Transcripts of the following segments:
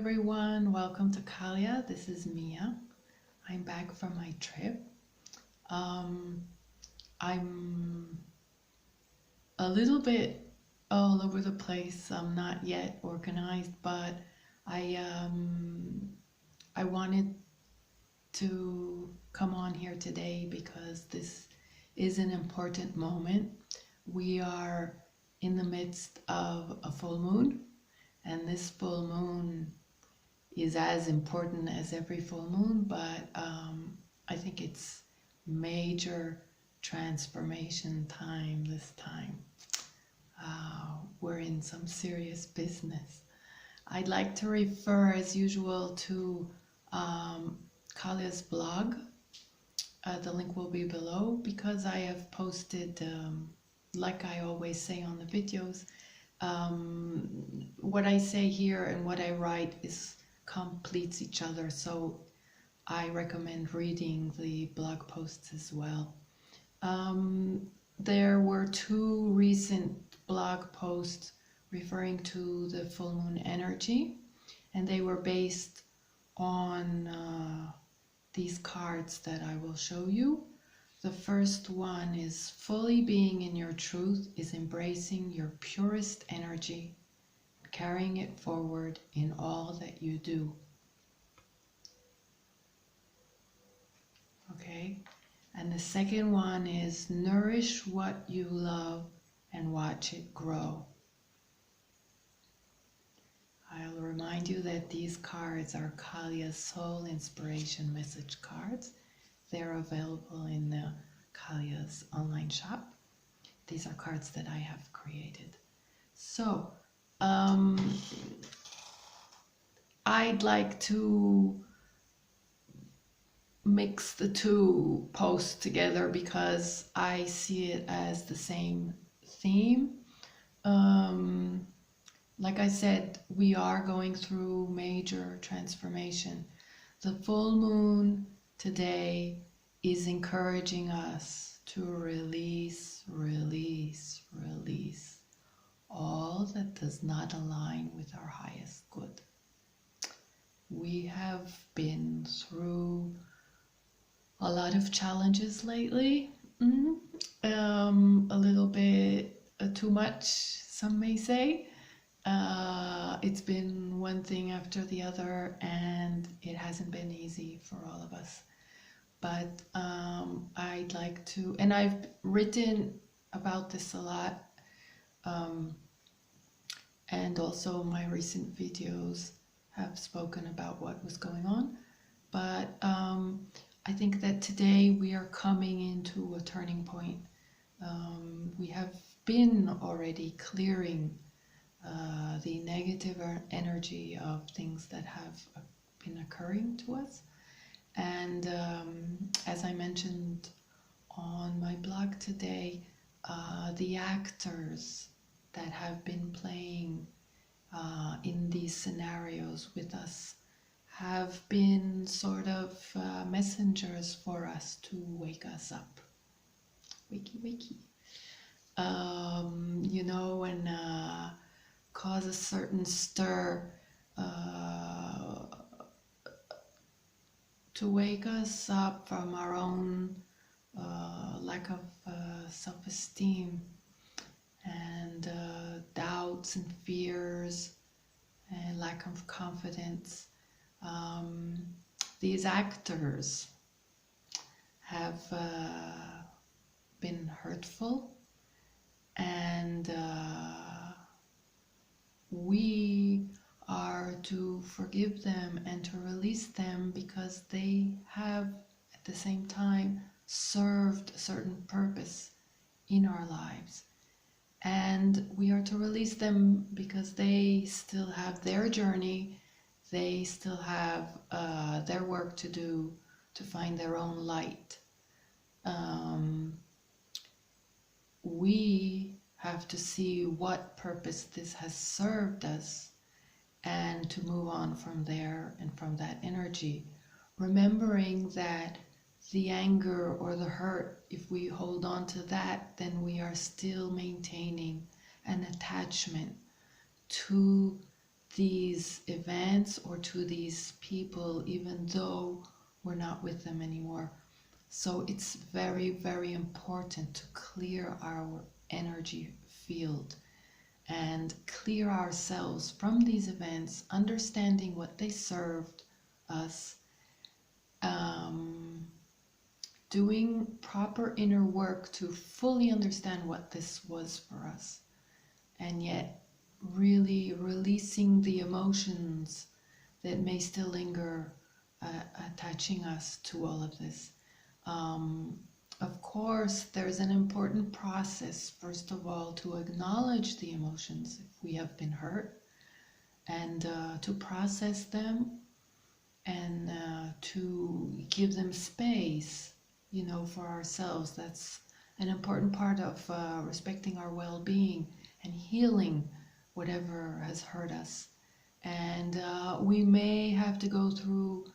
everyone, welcome to Kahliya. This is Mia. I'm back from my trip. I'm a little bit all over the place. I'm not yet organized, but I wanted to come on here today because this is an important moment. We are in the midst of a full moon, and this full moon is as important as every full moon, but I think it's major transformation time this time. We're in some serious business. I'd like to refer, as usual, to Kahliya's blog. The link will be below because I have posted, like I always say on the videos, what I say here and what I write completes each other, so I recommend reading the blog posts as well. There were two recent blog posts referring to the full moon energy, and they were based on these cards that I will show you. The first one is fully being in your truth is embracing your purest energy, carrying it forward in all that you do. Okay, and the second one is nourish what you love and watch it grow. I'll remind you that these cards are Kahliya's Soul Inspiration Message cards. They're available in the Kahliya's online shop. These are cards that I have created. So, I'd like to mix the two posts together because I see it as the same theme. Like I said, we are going through major transformation. The full moon today is encouraging us to release all that does not align with our highest good. We have been through a lot of challenges lately, a little bit too much, some may say. It's been one thing after the other, and it hasn't been easy for all of us. But I'd like to, and I've written about this a lot, and also my recent videos have spoken about what was going on. But I think that today we are coming into a turning point. We have been already clearing the negative energy of things that have been occurring to us. And as I mentioned on my blog today, the actors that have been playing in these scenarios with us have been sort of messengers for us to wake us up. Wakey, wakey. You know, and cause a certain stir to wake us up from our own lack of self-esteem and doubts and fears and lack of confidence. These actors have been hurtful, and we are to forgive them and to release them because they have at the same time served a certain purpose in our lives. And we are to release them because they still have their journey, they still have their work to do to find their own light. We have to see what purpose this has served us and to move on from there and from that energy, remembering that the anger or the hurt, if we hold on to that, then we are still maintaining an attachment to these events or to these people, even though we're not with them anymore. So it's very, very important to clear our energy field and clear ourselves from these events, understanding what they served us, doing proper inner work to fully understand what this was for us, and yet really releasing the emotions that may still linger, attaching us to all of this. Of course, there's an important process, first of all, to acknowledge the emotions if we have been hurt, and to process them, and to give them space, for ourselves. That's an important part of respecting our well-being and healing whatever has hurt us. And we may have to go through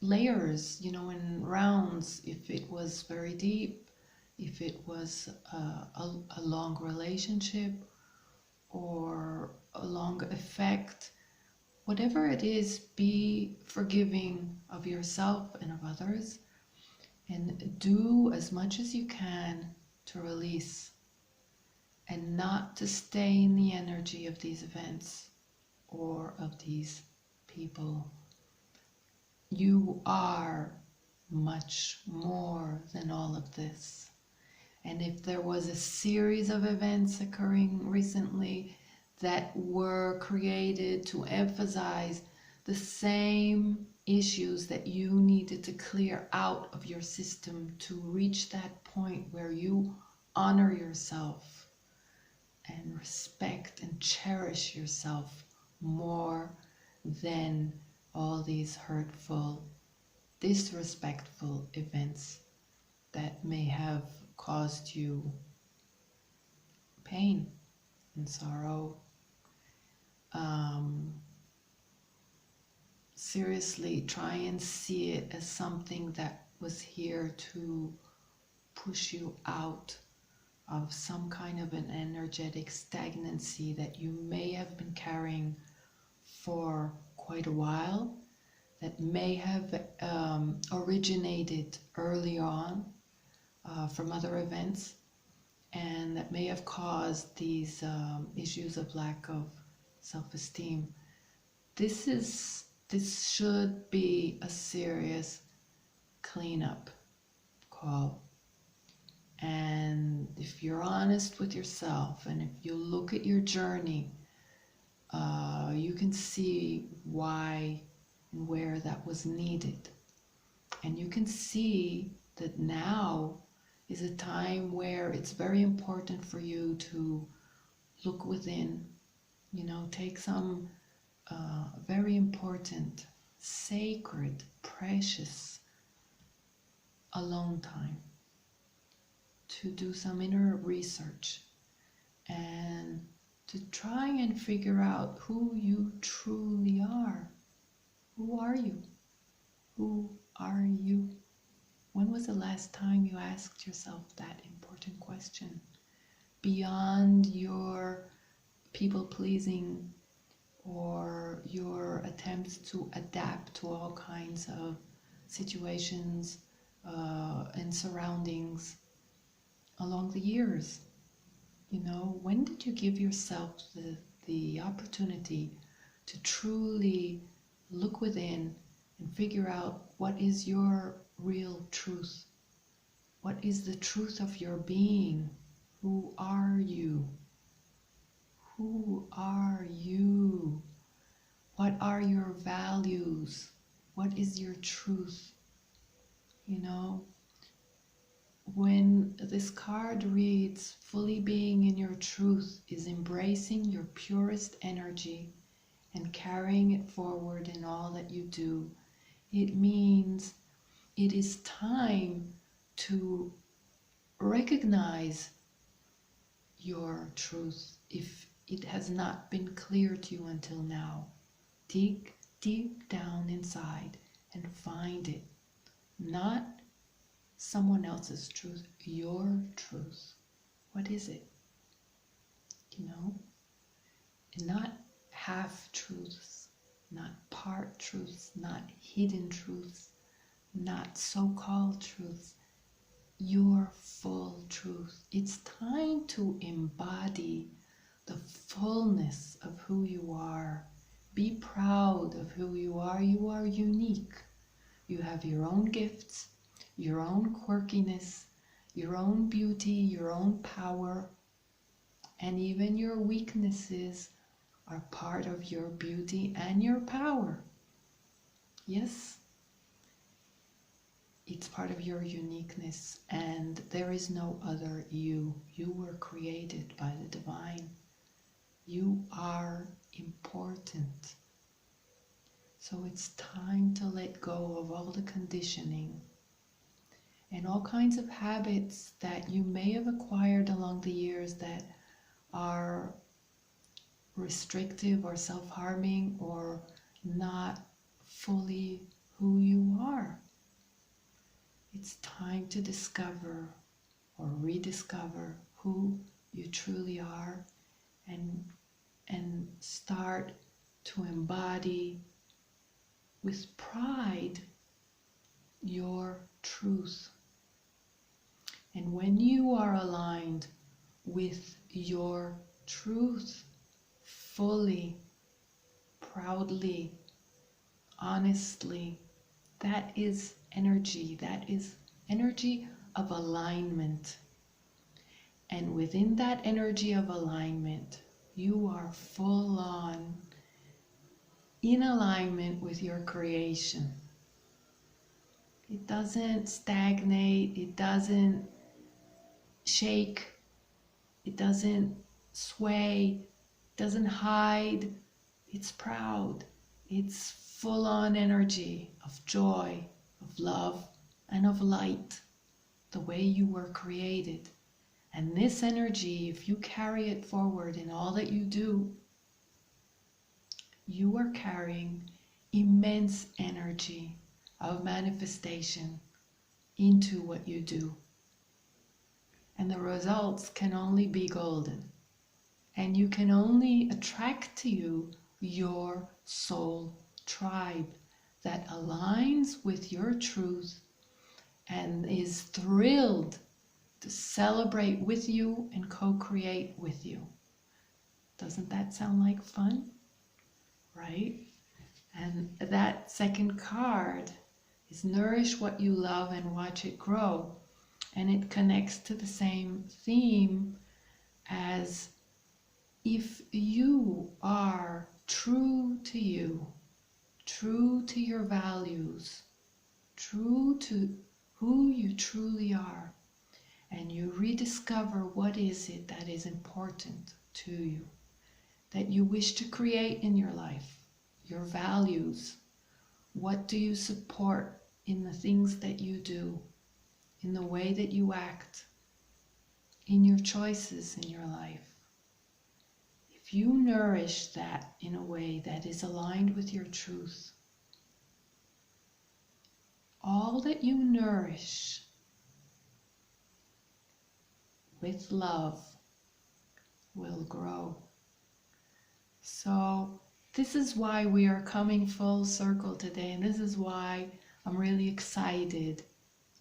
layers, in rounds, if it was very deep, if it was a long relationship or a long effect. Whatever it is, be forgiving of yourself and of others, and do as much as you can to release and not to stay in the energy of these events or of these people. You are much more than all of this. And if there was a series of events occurring recently that were created to emphasize the same issues that you needed to clear out of your system to reach that point where you honor yourself and respect and cherish yourself more than all these hurtful, disrespectful events that may have caused you pain and sorrow. Seriously, try and see it as something that was here to push you out of some kind of an energetic stagnancy that you may have been carrying for quite a while, that may have originated early on from other events, and that may have caused these issues of lack of self-esteem. This should be a serious cleanup call. And if you're honest with yourself, and if you look at your journey, you can see why and where that was needed. And you can see that now is a time where it's very important for you to look within, take some very important, sacred, precious alone time to do some inner research and to try and figure out who you truly are. Who are you? Who are you? When was the last time you asked yourself that important question? Beyond your people-pleasing or your attempts to adapt to all kinds of situations and surroundings along the years. When did you give yourself the opportunity to truly look within and figure out what is your real truth? What is the truth of your being? Who are you? Who are you? What are your values? What is your truth? When this card reads, fully being in your truth is embracing your purest energy and carrying it forward in all that you do, it means it is time to recognize your truth if it has not been clear to you until now. Dig deep down inside and find it. Not someone else's truth, your truth. What is it? And not half truths, not part truths, not hidden truths, not so-called truths, your full truth. It's time to embody the fullness of who you are. Be proud of who you are. You are unique. You have your own gifts, your own quirkiness, your own beauty, your own power, and even your weaknesses are part of your beauty and your power. Yes, it's part of your uniqueness, and there is no other you. You were created by the divine. You are important. So it's time to let go of all the conditioning and all kinds of habits that you may have acquired along the years that are restrictive or self-harming or not fully who you are. It's time to discover or rediscover who you truly are and start to embody with pride your truth. And when you are aligned with your truth fully, proudly, honestly, that is energy. That is energy of alignment. And within that energy of alignment, you are full on in alignment with your creation. It doesn't stagnate, it doesn't shake, it doesn't sway, it doesn't hide. It's proud. It's full on energy of joy, of love, and of light, the way you were created. And this energy, if you carry it forward in all that you do, you are carrying immense energy of manifestation into what you do. And the results can only be golden. And you can only attract to you your soul tribe that aligns with your truth and is thrilled to celebrate with you and co-create with you. Doesn't that sound like fun? Right? And that second card is nourish what you love and watch it grow. And it connects to the same theme as if you are true to you, true to your values, true to who you truly are, and you rediscover what is it that is important to you, that you wish to create in your life, your values. What do you support in the things that you do, in the way that you act, in your choices in your life? If you nourish that in a way that is aligned with your truth, all that you nourish with love will grow. So this is why we are coming full circle today, and this is why I'm really excited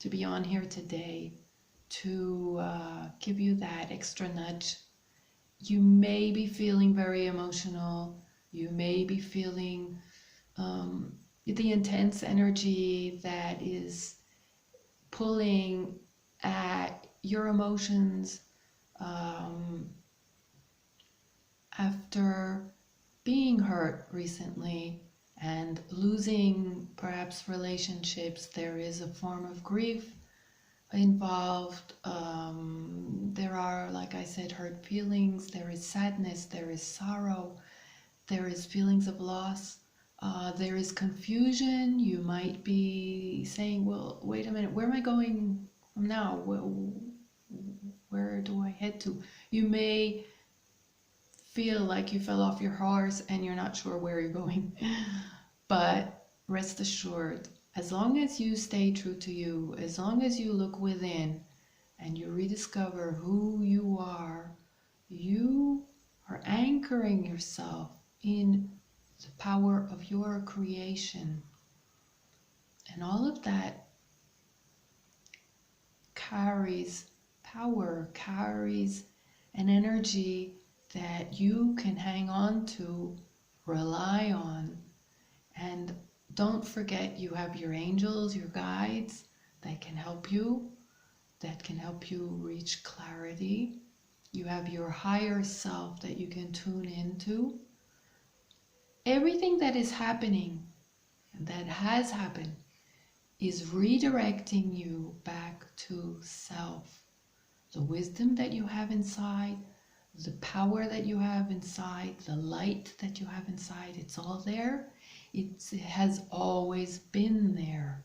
to be on here today to give you that extra nudge. You may be feeling very emotional. You may be feeling the intense energy that is pulling at your emotions after being hurt recently and losing perhaps relationships. There is a form of grief involved. There are, like I said, hurt feelings. There is sadness. There is sorrow. There is feelings of loss. There is confusion. You might be saying, well, wait a minute, where am I going from now? Where do I head to? You may feel like you fell off your horse and you're not sure where you're going. But rest assured, as long as you stay true to you, as long as you look within and you rediscover who you are anchoring yourself in the power of your creation. And all of that carries power, carries an energy that you can hang on to, rely on. And don't forget, you have your angels, your guides that can help you, reach clarity. You have your higher self that you can tune into. Everything that is happening, that has happened, is redirecting you back to self. The wisdom that you have inside, the power that you have inside, the light that you have inside, it's all there. It has always been there.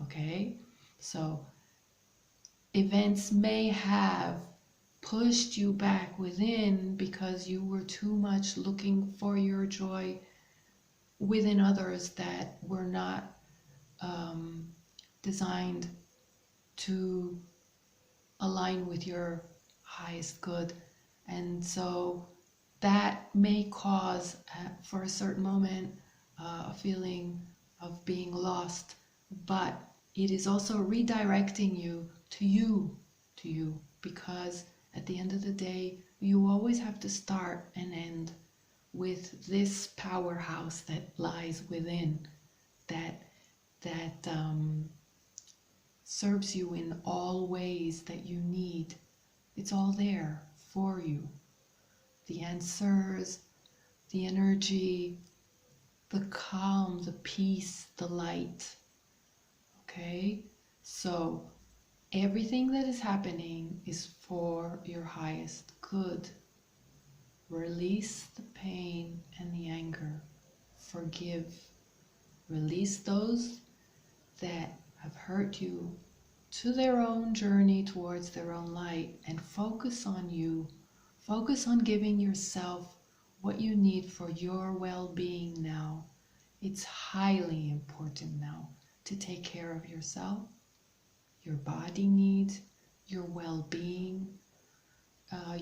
Okay? So events may have pushed you back within because you were too much looking for your joy within others that were not designed to align with your highest good. And so that may cause, for a certain moment, a feeling of being lost, but it is also redirecting you to you, because at the end of the day, you always have to start and end with this powerhouse that lies within, that serves you in all ways that you need. It's all there for you. The answers, the energy, the calm, the peace, the light. Okay? So everything that is happening is for your highest good. Release the pain and the anger. Forgive. Release those that have hurt you to their own journey towards their own light, and focus on you. Focus on giving yourself what you need for your well-being now. It's highly important now to take care of yourself, your body needs, your well-being,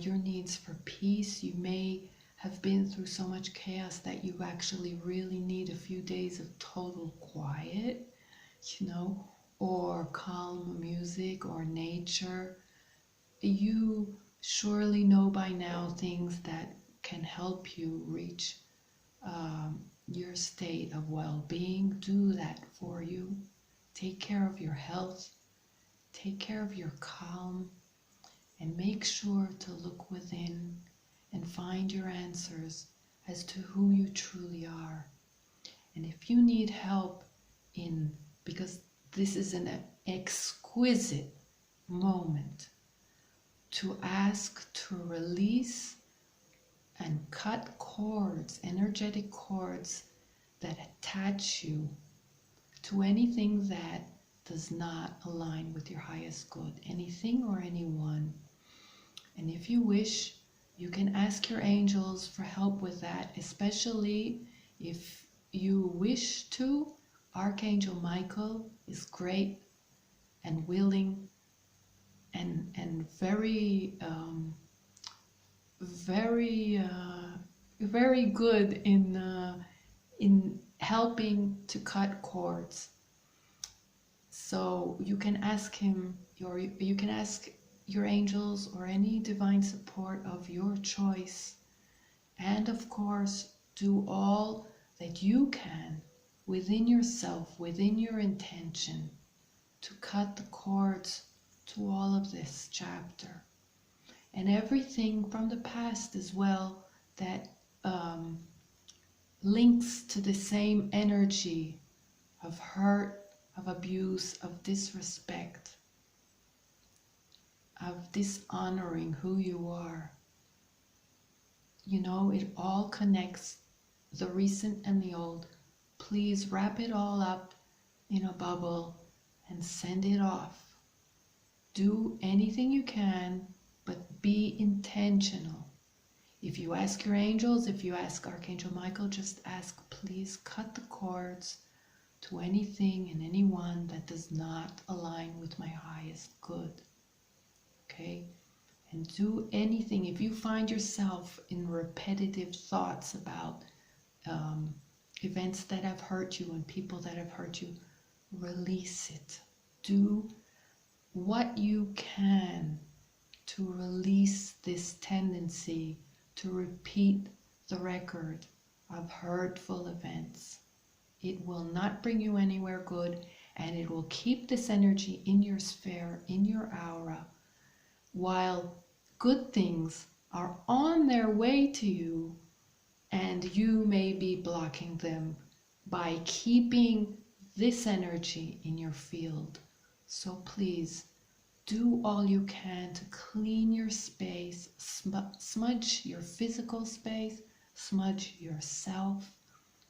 your needs for peace. You may have been through so much chaos that you actually really need a few days of total quiet, or calm music or nature. You surely know by now things that can help you reach your state of well-being. Do that for you. Take care of your health. Take care of your calm. And make sure to look within and find your answers as to who you truly are. And if you need help because this is an exquisite moment to ask to release and cut cords, energetic cords that attach you to anything that does not align with your highest good, anything or anyone. And if you wish, you can ask your angels for help with that, especially if you wish to. Archangel Michael is great and willing and very good in helping to cut cords. So you can ask him, you can ask your angels or any divine support of your choice, and of course do all that you can within yourself, within your intention, to cut the cords to all of this chapter and everything from the past as well that links to the same energy of hurt, of abuse, of disrespect, of dishonoring who you are. It all connects, the recent and the old. Please wrap it all up in a bubble and send it off. Do anything you can, but be intentional. If you ask your angels, if you ask Archangel Michael, just ask, please cut the cords to anything and anyone that does not align with my highest good. Okay? And do anything. If you find yourself in repetitive thoughts about events that have hurt you and people that have hurt you. Release it. Do what you can to release this tendency to repeat the record of hurtful events. It will not bring you anywhere good, and it will keep this energy in your sphere, in your aura, while good things are on their way to you, and you may be blocking them by keeping this energy in your field. So please, do all you can to clean your space, smudge your physical space, smudge yourself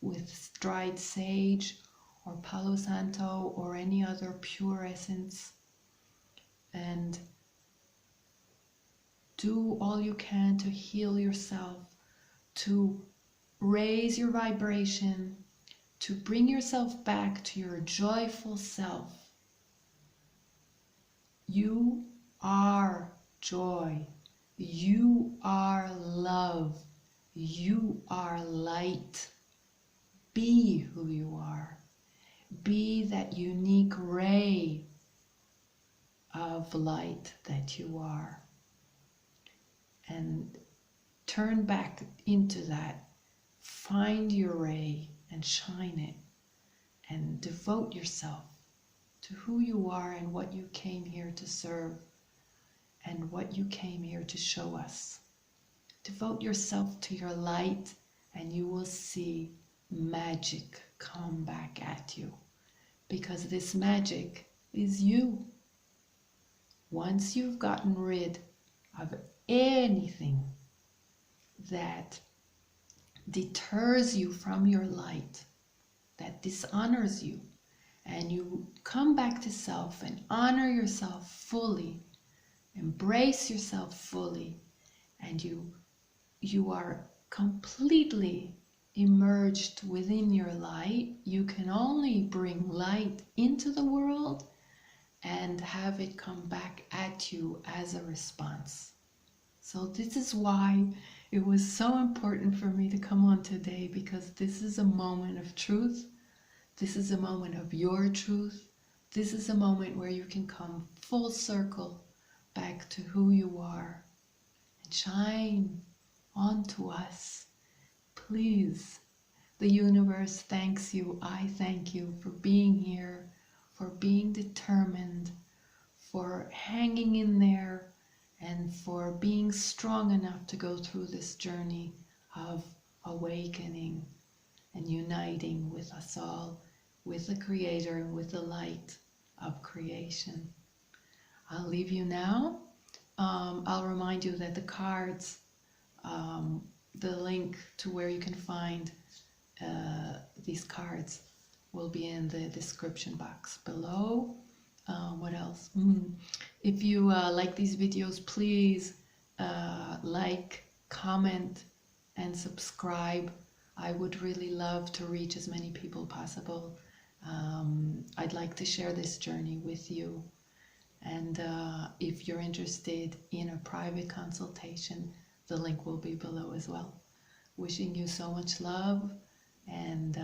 with dried sage or Palo Santo or any other pure essence, and do all you can to heal yourself, to raise your vibration, to bring yourself back to your joyful self. You are joy. You are love. You are light. Be who you are. Be that unique ray of light that you are. And turn back into that. Find your ray and shine it. And devote yourself to who you are and what you came here to serve and what you came here to show us. Devote yourself to your light and you will see magic come back at you, because this magic is you. Once you've gotten rid of anything that deters you from your light, that dishonors you, and you come back to self and honor yourself fully, embrace yourself fully, and you are completely immersed within your light, you can only bring light into the world and have it come back at you as a response. So this is why it was so important for me to come on today, because this is a moment of truth. This is a moment of your truth. This is a moment where you can come full circle back to who you are and shine onto us. Please, the universe thanks you. I thank you for being here, for being determined, for hanging in there, and for being strong enough to go through this journey of awakening and uniting with us all, with the Creator and with the light of creation. I'll leave you now. I'll remind you that the cards, the link to where you can find these cards will be in the description box below. What else? If you like these videos, please like, comment, and subscribe. I would really love to reach as many people possible. I'd like to share this journey with you. And if you're interested in a private consultation, the link will be below as well. Wishing you so much love and